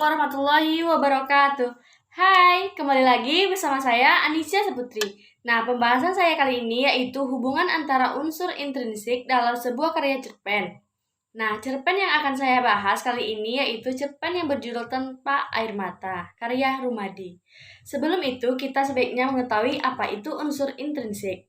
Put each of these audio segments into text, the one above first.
warahmatullahi wabarakatuh. Hai, kembali lagi bersama saya Anisya Saputri. Nah, pembahasan saya kali ini yaitu hubungan antara unsur intrinsik dalam sebuah karya cerpen. Nah, cerpen yang akan saya bahas kali ini yaitu cerpen yang berjudul Tanpa Air Mata, karya Rumadi. Sebelum itu, kita sebaiknya mengetahui apa itu unsur intrinsik.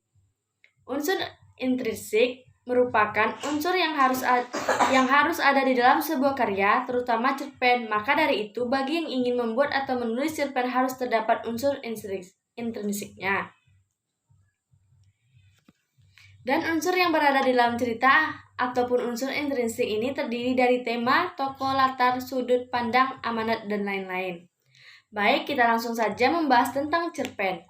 Unsur intrinsik merupakan unsur yang harus ada di dalam sebuah karya, terutama cerpen. Maka dari itu, bagi yang ingin membuat atau menulis cerpen harus terdapat unsur intrinsiknya. Dan unsur yang berada di dalam cerita ataupun unsur intrinsik ini terdiri dari tema, tokoh, latar, sudut pandang, amanat, dan lain-lain. Baik, kita langsung saja membahas tentang cerpen.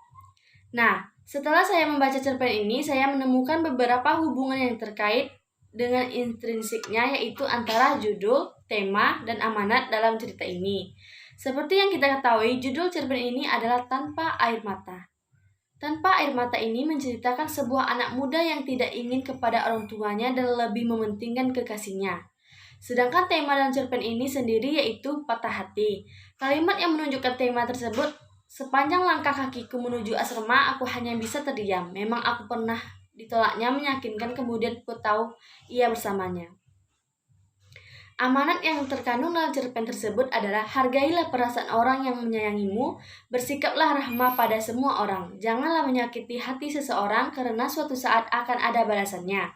Nah, setelah saya membaca cerpen ini, saya menemukan beberapa hubungan yang terkait dengan intrinsiknya, yaitu antara judul, tema, dan amanat dalam cerita ini. Seperti yang kita ketahui, judul cerpen ini adalah Tanpa Air Mata. Tanpa Air Mata ini menceritakan sebuah anak muda yang tidak ingin kepada orang tuanya dan lebih mementingkan kekasihnya. Sedangkan tema dalam cerpen ini sendiri yaitu patah hati. Kalimat yang menunjukkan tema tersebut, sepanjang langkah kakiku menuju asrama, aku hanya bisa terdiam. Memang aku pernah ditolaknya meyakinkan, kemudian ku tahu ia bersamanya. Amanat yang terkandung dalam cerpen tersebut adalah hargailah perasaan orang yang menyayangimu, bersikaplah rahmah pada semua orang. Janganlah menyakiti hati seseorang karena suatu saat akan ada balasannya.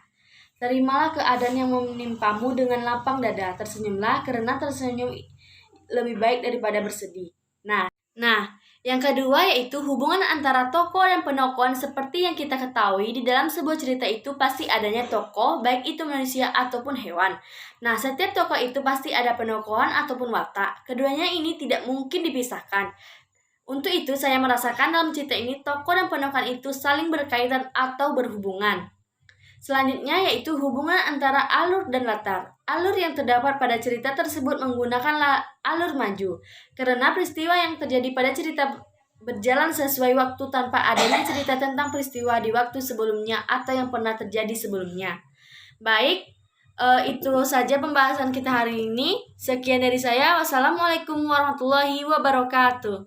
Terimalah keadaan yang menimpamu dengan lapang dada. Tersenyumlah karena tersenyum lebih baik daripada bersedih. Nah, yang kedua yaitu hubungan antara tokoh dan penokohan. Seperti yang kita ketahui, di dalam sebuah cerita itu pasti adanya tokoh, baik itu manusia ataupun hewan. Nah, setiap tokoh itu pasti ada penokohan ataupun watak. Keduanya ini tidak mungkin dipisahkan. Untuk itu, saya merasakan dalam cerita ini tokoh dan penokohan itu saling berkaitan atau berhubungan. Selanjutnya yaitu hubungan antara alur dan latar. Alur yang terdapat pada cerita tersebut menggunakan alur maju, karena peristiwa yang terjadi pada cerita berjalan sesuai waktu tanpa adanya cerita tentang peristiwa di waktu sebelumnya atau yang pernah terjadi sebelumnya. Baik, itu saja pembahasan kita hari ini. Sekian dari saya. Wassalamualaikum warahmatullahi wabarakatuh.